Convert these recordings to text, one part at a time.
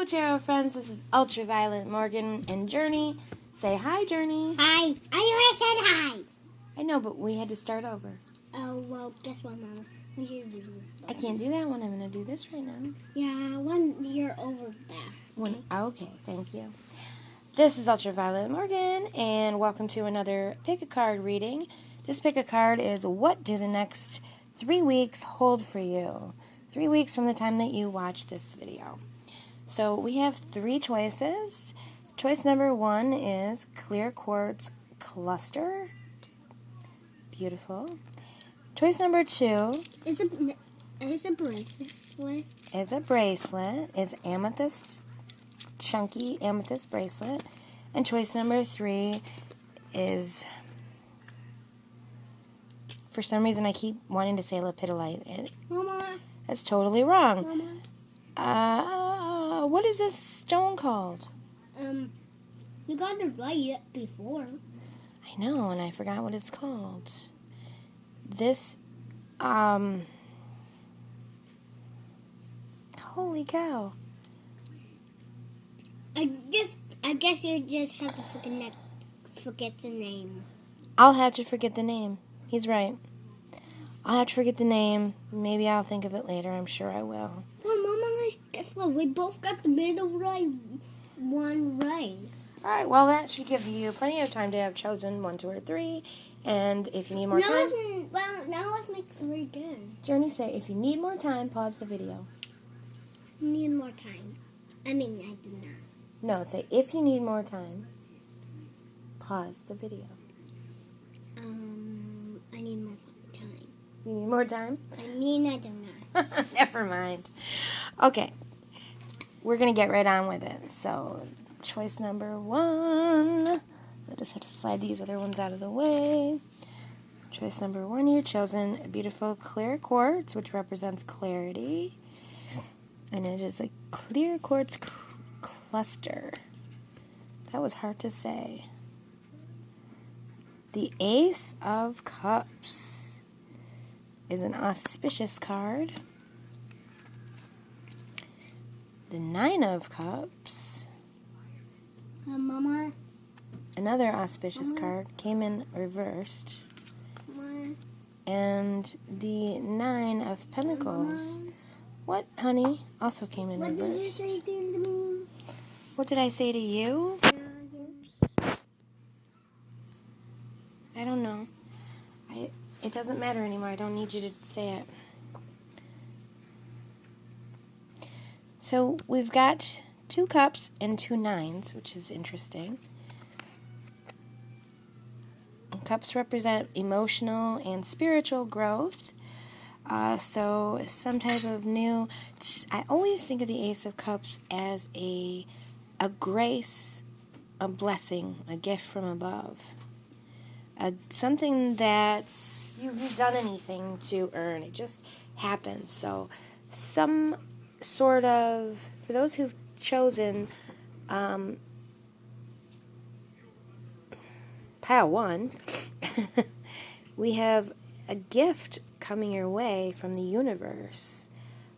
Tarot friends, this is Ultraviolet Morgan and Journey. Say hi, Journey. Hi. I already said hi. I know, but we had to start over. Oh, well, guess what, Mama? We should do this. I can't do that one. I'm going to do this right now. Yeah, when you're over there. Okay, thank you. This is Ultraviolet Morgan, and welcome to another pick-a-card reading. This pick-a-card is what do the next 3 weeks hold for you? 3 weeks from the time that you watch this video. So we have 3 choices. Choice number 1 is clear quartz cluster. Beautiful. Choice number 2 is a bracelet. Is a bracelet. Is amethyst, chunky amethyst bracelet. And choice number 3 is, for some reason I keep wanting to say lepidolite. Mama. That's totally wrong. Mama. What is this stone called? You got it right before. I know, and I forgot what it's called. This, holy cow. I guess you just have to forget the name. I'll have to forget the name. He's right. I'll have to forget the name. Maybe I'll think of it later. I'm sure I will. Well, Mama, guess what? We both got the middle one right. All right, well, that should give you plenty of time to have chosen 1, 2, or 3. And if you need more time... Now let's make 3 again. Journey, say, if you need more time, pause the video. Need more time. I mean, I do not. No, say, if you need more time, pause the video. I need more time. You need more time? I mean, I do not. Never mind. Okay. We're going to get right on with it. So, choice number 1. I just have to slide these other ones out of the way. Choice number 1, you've chosen a beautiful clear quartz, which represents clarity. And it is a clear quartz cluster. That was hard to say. The Ace of Cups is an auspicious card. The 9 of Cups, Mama. another auspicious card, came in reversed. Mama. And the 9 of Pentacles, what, honey, also came in reversed. What did you say to me? What did I say to you? I don't know. It doesn't matter anymore. I don't need you to say it. So we've got 2 cups and 2 9s, which is interesting. Cups represent emotional and spiritual growth. So some type of new... I always think of the Ace of Cups as a grace, a blessing, a gift from above. Something that you've done anything to earn. It just happens. So some sort of, for those who've chosen pile 1, we have a gift coming your way from the universe.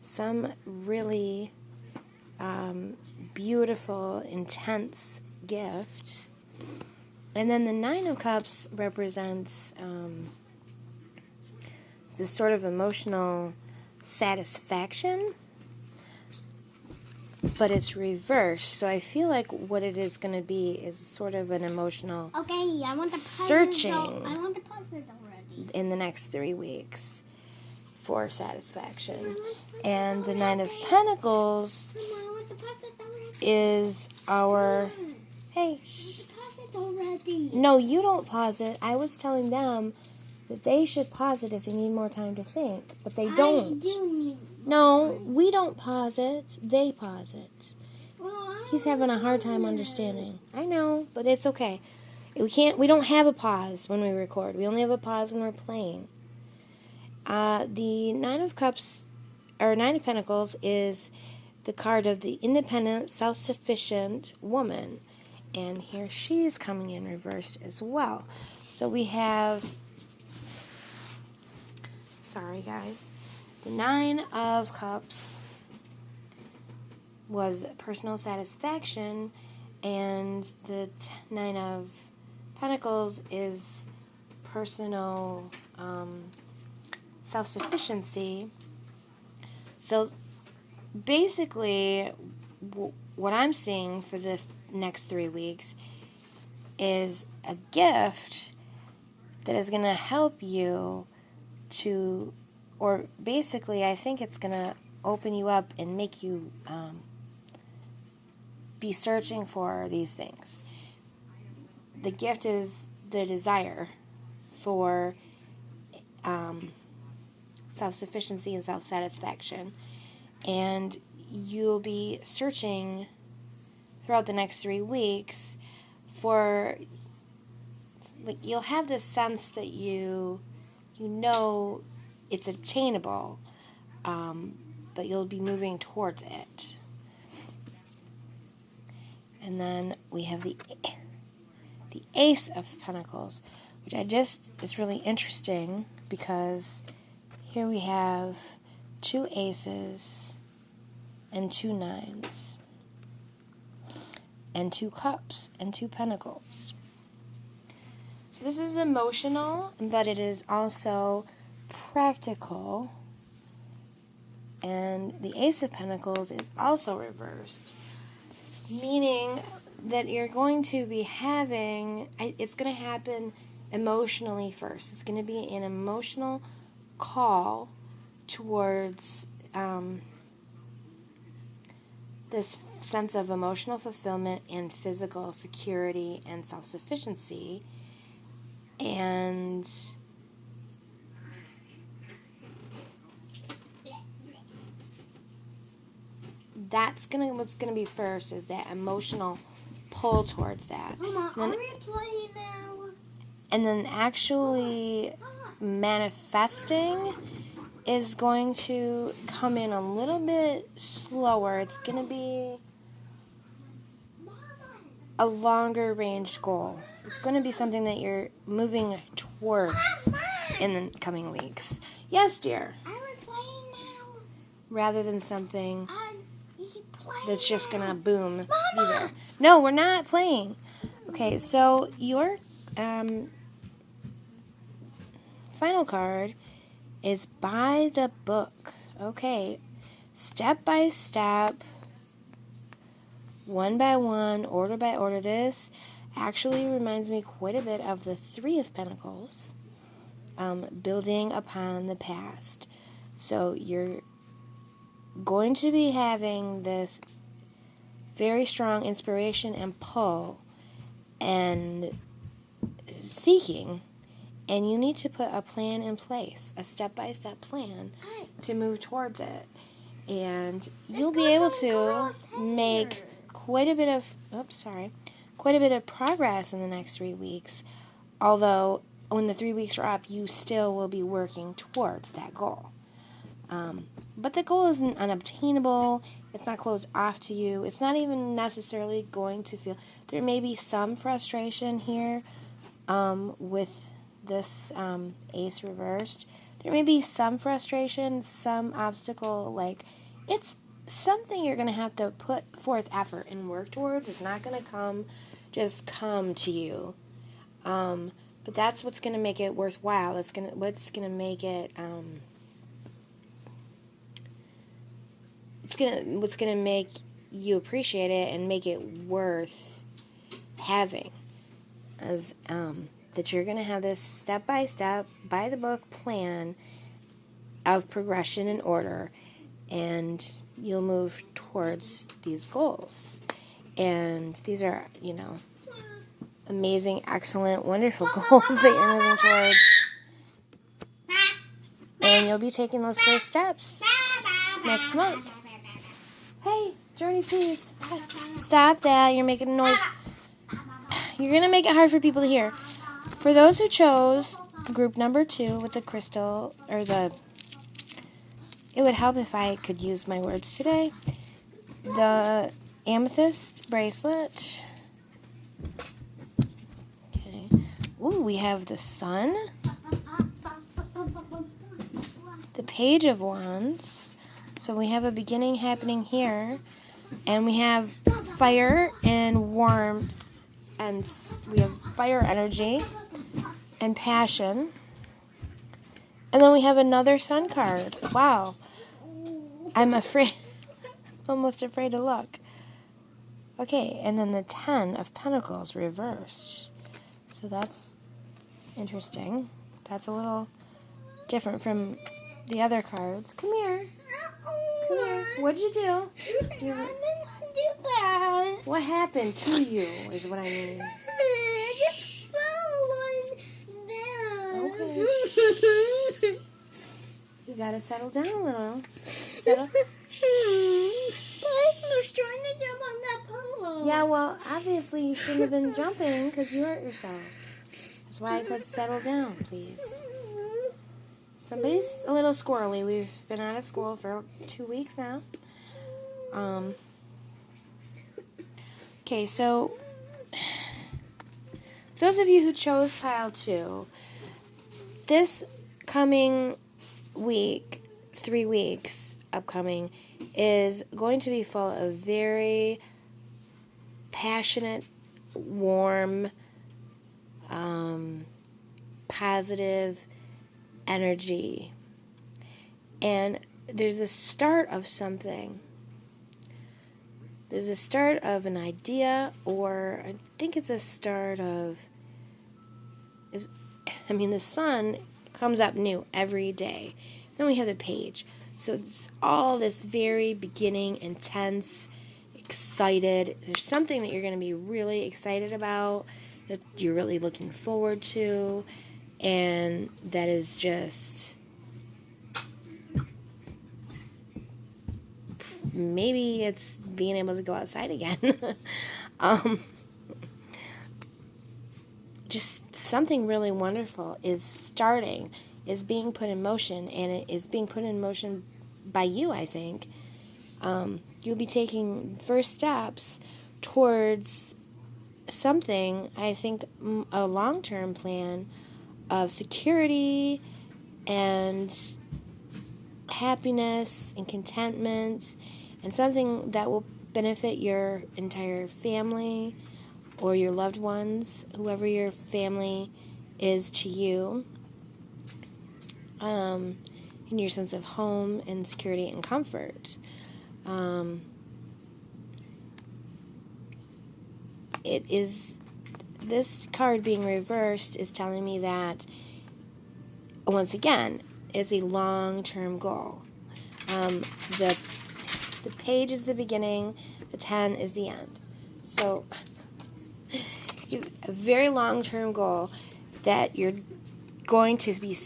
Some really beautiful, intense gift. And then the 9 of Cups represents this sort of emotional satisfaction, but it's reversed. So I feel like what it is going to be is sort of an emotional I want the searching I want the puzzle already. in the next 3 weeks for satisfaction. And the 9 of Pentacles is our... Hey, already. No, you don't pause it. I was telling them that they should pause it if they need more time to think, but they don't. I do need No, we don't pause it. They pause it. Well, He's having a hard time understanding. I know, but it's okay. We don't have a pause when we record. We only have a pause when we're playing. The 9 of Cups, or 9 of Pentacles, is the card of the independent, self-sufficient woman. And here she's coming in reversed as well. So we have, sorry guys, the 9 of Cups was personal satisfaction, and the Nine of Pentacles is personal self-sufficiency. So basically, what I'm seeing for the next 3 weeks is a gift that is going to help you to, or basically I think it's going to open you up and make you be searching for these things. The gift is the desire for self-sufficiency and self-satisfaction, and you'll be searching throughout the next 3 weeks for, like, you'll have this sense that you know it's attainable, but you'll be moving towards it. And then we have the Ace of Pentacles, which is really interesting because here we have 2 aces and 2 nines and 2 cups and 2 pentacles. So this is emotional, but it is also practical. And the Ace of Pentacles is also reversed, meaning that you're going to be having, it's going to happen emotionally first. It's going to be an emotional call towards this sense of emotional fulfillment and physical security and self-sufficiency. And what's gonna be first is that emotional pull towards that. Mama, are we playing now? And then actually manifesting is going to come in a little bit slower. It's going to be a longer range goal. It's going to be something that you're moving towards in the coming weeks. Yes, dear. Are we playing now? Rather than something that's just going to boom. Mama! No, we're not playing. Okay, so your final card is by the book. Okay, step by step, one by one, order by order. This actually reminds me quite a bit of the Three of Pentacles, building upon the past. So you're going to be having this very strong inspiration and pull and seeking, and you need to put a plan in place, a step-by-step plan to move towards it. And you'll be able to make quite a bit of progress in the next 3 weeks. Although when the 3 weeks are up, you still will be working towards that goal. But the goal isn't unobtainable. It's not closed off to you. It's not even necessarily going to feel... There may be some frustration here with this ace reversed. There may be some frustration, some obstacle. Like, it's something you're going to have to put forth effort and work towards. It's not going to come to you. But that's what's going to make it worthwhile. What's going to make it... what's gonna make you appreciate it and make it worth having, as that you're gonna have this step-by-step, by-the-book plan of progression and order, and you'll move towards these goals. And these are, amazing, excellent, wonderful goals that you're moving towards. And you'll be taking those first steps next month. Hey, Journey, please. Stop that. You're making a noise. You're going to make it hard for people to hear. For those who chose group number 2 with the crystal, it would help if I could use my words today. The amethyst bracelet. Okay. Ooh, we have the sun. The Page of Wands. So we have a beginning happening here. And we have fire and warmth, and we have fire energy and passion. And then we have another sun card. Wow. I'm afraid, almost afraid to look. Okay, and then the 10 of Pentacles reversed. So that's interesting. That's a little different from the other cards. Come here. Come here. What'd you do? I didn't do that. What happened to you is what I mean. I just fell on there. Okay. You gotta settle down a little. Settle. But I was trying to jump on that pillow. Yeah, well, obviously you shouldn't have been jumping because you hurt yourself. That's why I said settle down, please. Somebody's a little squirrely. We've been out of school for 2 weeks now. Okay, so those of you who chose pile 2, this coming week, 3 weeks upcoming, is going to be full of very passionate, warm, positive energy. And there's a start of something. There's a start of an idea, or I think it's a start of, the sun comes up new every day. Then we have the page. So it's all this very beginning, intense, excited. There's something that you're going to be really excited about, that you're really looking forward to, and that is just maybe it's being able to go outside again. Just something really wonderful is starting, is being put in motion, and it is being put in motion by you, I think. You'll be taking first steps towards something, I think, a long-term plan of security and happiness and contentment, and something that will benefit your entire family or your loved ones, whoever your family is to you, in your sense of home and security and comfort. This card being reversed is telling me that, once again, it's a long-term goal. The page is the beginning, the 10 is the end. So, a very long-term goal that you're going to be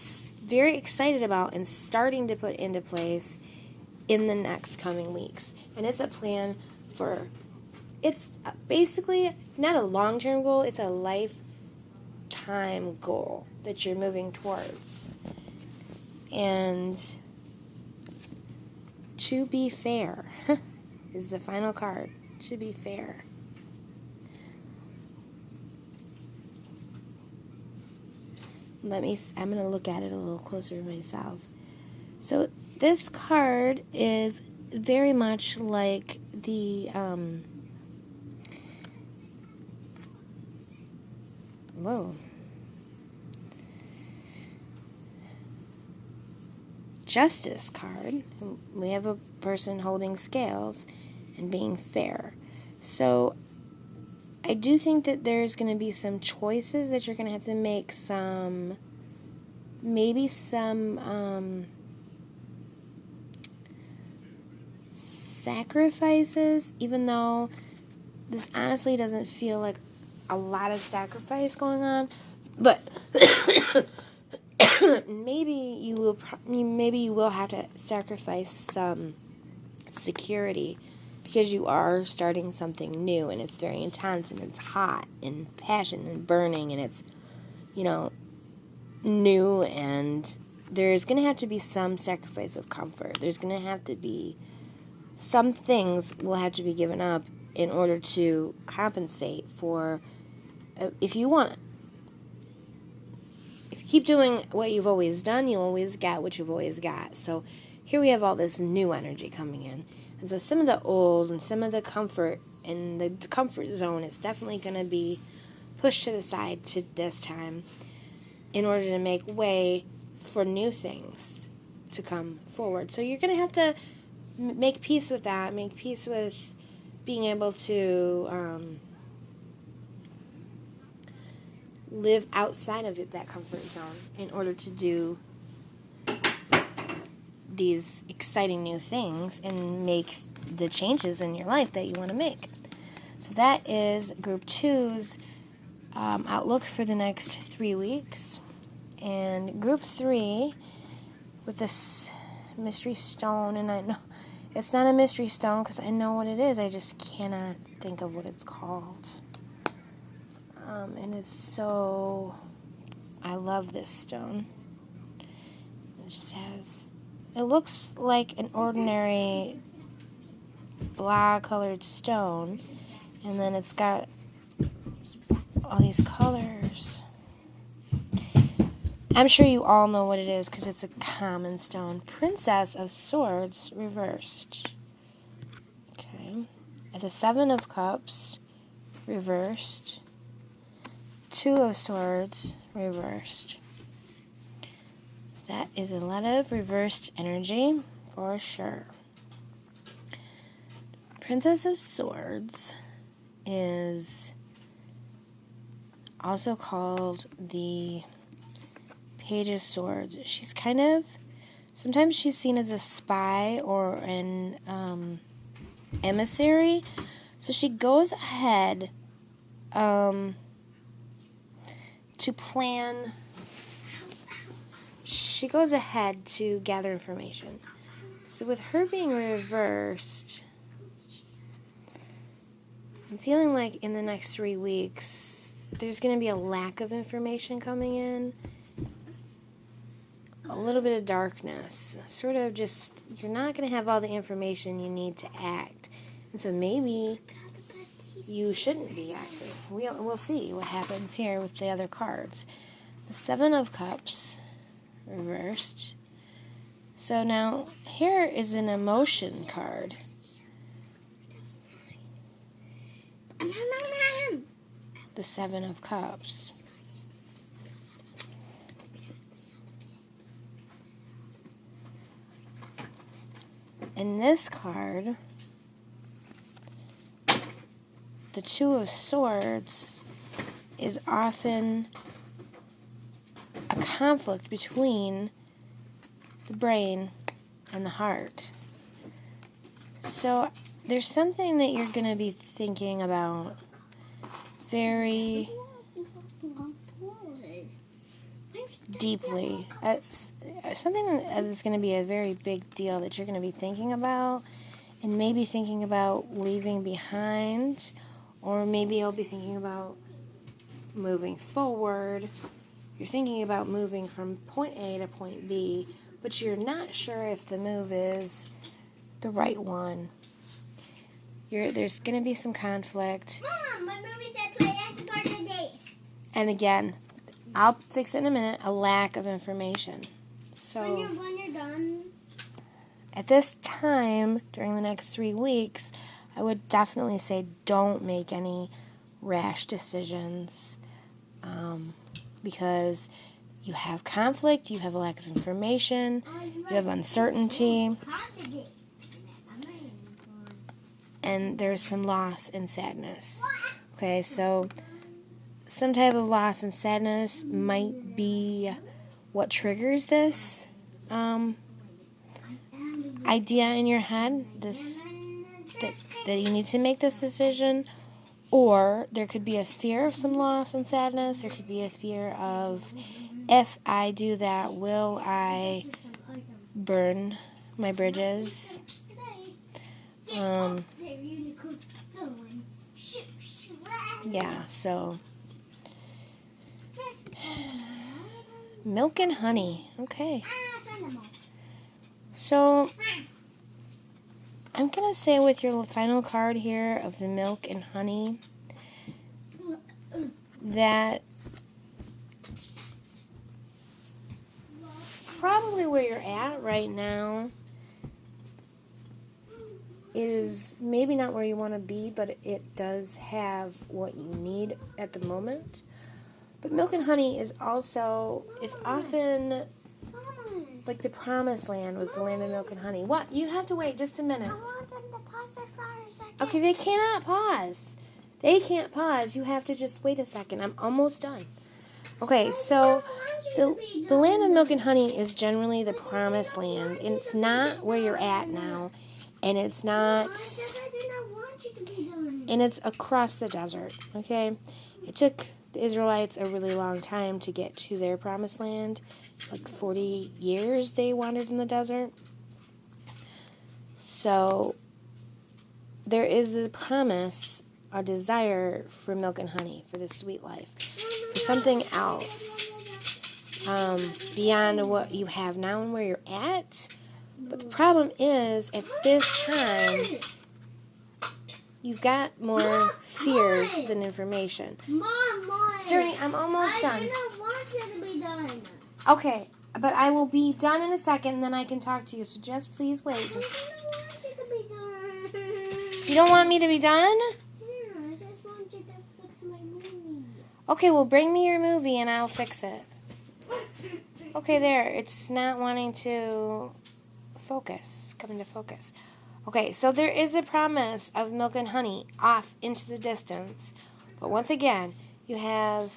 very excited about and starting to put into place in the next coming weeks. And it's a plan for, it's basically not a long-term goal, it's a lifetime goal that you're moving towards. And to be fair is the final card. To be fair. I'm going to look at it a little closer myself. So this card is very much like the Justice card. We have a person holding scales and being fair. So I do think that there's going to be some choices that you're going to have to make, maybe some sacrifices, even though this honestly doesn't feel like a lot of sacrifice going on, but maybe you will have to sacrifice some security, because you are starting something new, and it's very intense, and it's hot, and passion, and burning, and it's, new, and there's going to have to be some sacrifice of comfort. There's going to have to be some things will have to be given up in order to compensate for, if you keep doing what you've always done, you'll always get what you've always got. So here we have all this new energy coming in. And so some of the old and some of the comfort and the comfort zone is definitely going to be pushed to the side to this time in order to make way for new things to come forward. So you're going to have to make peace with that, make peace with being able to live outside of that comfort zone in order to do these exciting new things and make the changes in your life that you want to make. So that is Group 2's outlook for the next 3 weeks. And Group 3, with this mystery stone, and I know it's not a mystery stone because I know what it is, I just cannot think of what it's called. And it's so, I love this stone. It just has, it looks like an ordinary black colored stone, and then it's got all these colors. I'm sure you all know what it is because it's a common stone. Princess of Swords reversed. Okay. At the 7 of Cups reversed. 2 of Swords reversed. That is a lot of reversed energy for sure. Princess of Swords is also called the Page of Swords. She's kind of, sometimes she's seen as a spy or an emissary. So she goes ahead to plan. She goes ahead to gather information. So with her being reversed, I'm feeling like in the next 3 weeks, there's going to be a lack of information coming in. A little bit of darkness. Sort of just, you're not going to have all the information you need to act. And so maybe you shouldn't be acting. We'll see what happens here with the other cards. The 7 of Cups reversed. So now, here is an emotion card. The 7 of Cups. And this card, the 2 of Swords, is often a conflict between the brain and the heart. So there's something that you're going to be thinking about very deeply. Something that's going to be a very big deal that you're going to be thinking about, and maybe thinking about leaving behind, or maybe you'll be thinking about moving forward. You're thinking about moving from point A to point B, but you're not sure if the move is the right one. There's going to be some conflict. Mom, my movie said play as part of the day. And again, I'll fix it in a minute, a lack of information. So When you're done. At this time, during the next 3 weeks, I would definitely say don't make any rash decisions, because you have conflict, you have a lack of information, you have uncertainty, and there's some loss and sadness. Okay, so some type of loss and sadness might be what triggers this idea in your head, that you need to make this decision. Or there could be a fear of some loss and sadness. There could be a fear of, if I do that, will I burn my bridges? Yeah, so milk and honey. Okay. So I'm going to say with your final card here of the milk and honey that probably where you're at right now is maybe not where you want to be, but it does have what you need at the moment. But milk and honey is also, it's often like the promised land was the land of milk and honey. What? You have to wait just a minute. I want them to pause it for a second. Okay, they cannot pause. They can't pause. You have to just wait a second. I'm almost done. Okay, so the land of milk and honey is generally the promised land. And it's not where you're at now. And it's not... And it's across the desert, okay? It took the Israelites a really long time to get to their promised land. Like 40 years they wandered in the desert. So there is the promise, a desire for milk and honey, for the sweet life, for something else beyond what you have now and where you're at. But the problem is, at this time, you've got more fears than information. Mom. Journey, I'm almost done. I didn't want you to be done. Okay, but I will be done in a second, and then I can talk to you. So just please wait. I didn't want you to be done. You don't want me to be done? Yeah, I just want you to fix my movie. Okay, well, bring me your movie, and I'll fix it. Okay, there. It's not wanting to focus. Come into focus. Okay, so there is a promise of milk and honey off into the distance. But once again, you have,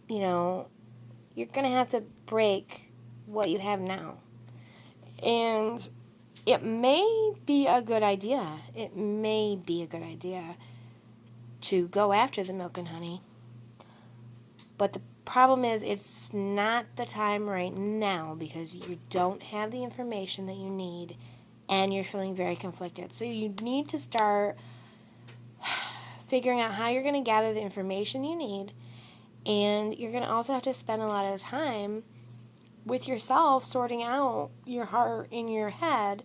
you're going to have to break what you have now. And it may be a good idea. It may be a good idea to go after the milk and honey. But the problem is it's not the time right now because you don't have the information that you need and you're feeling very conflicted. So you need to start figuring out how you're going to gather the information you need, and you're going to also have to spend a lot of time with yourself sorting out your heart in your head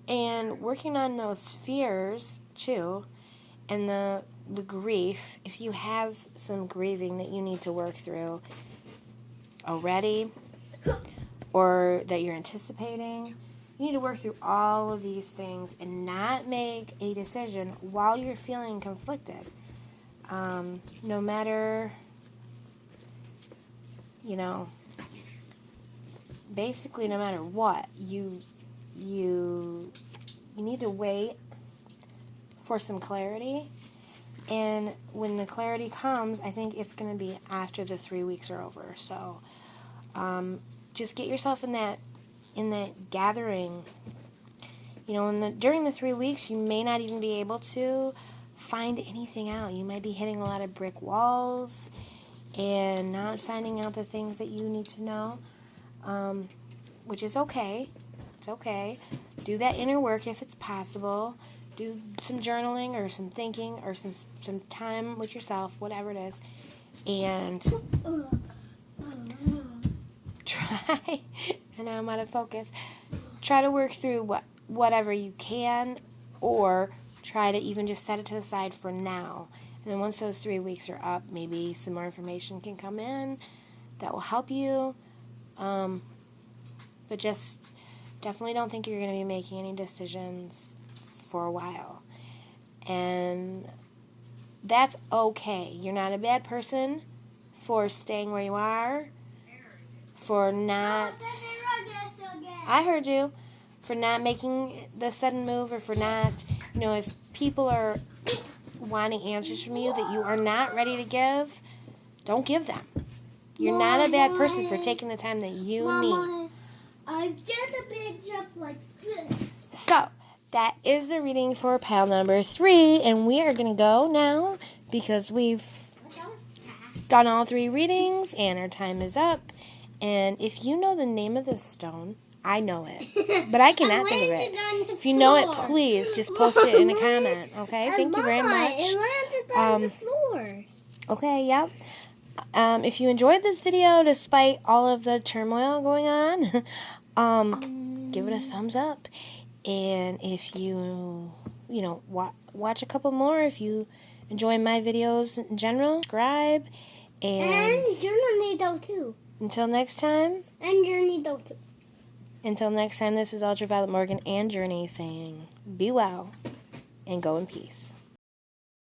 and working on those fears too, and the grief. If you have some grieving that you need to work through already or that you're anticipating, you need to work through all of these things and not make a decision while you're feeling conflicted. No matter, basically no matter what, you need to wait for some clarity. And when the clarity comes, I think it's going to be after the 3 weeks are over. So just get yourself in that gathering. During the 3 weeks, you may not even be able to find anything out. You might be hitting a lot of brick walls and not finding out the things that you need to know, which is okay. It's okay. Do that inner work if it's possible. Do some journaling or some thinking or some time with yourself, whatever it is, and try. And now I'm out of focus. Try to work through whatever you can, or try to even just set it to the side for now. And then once those 3 weeks are up, maybe some more information can come in that will help you. But just definitely don't think you're going to be making any decisions for a while. And that's okay. You're not a bad person for staying where you are, for not... I heard you. For not making the sudden move, or for not, if people are wanting answers from you that you are not ready to give, don't give them. You're not a bad person for taking the time that you need. I did a big jump like this. So, that is the reading for pile number 3, and we are going to go now because we've done all 3 readings and our time is up. And if you know the name of this stone, I know it, but I cannot think of it. If you know it, please just post it in a comment, okay? Thank you very much. It landed on the floor. Okay, yep. If you enjoyed this video, despite all of the turmoil going on, give it a thumbs up. And if you, watch a couple more, if you enjoy my videos in general, subscribe. And Journey too. Until next time. And Journey too. Until next time, this is Ultraviolet Morgan and Journey saying be well, and go in peace.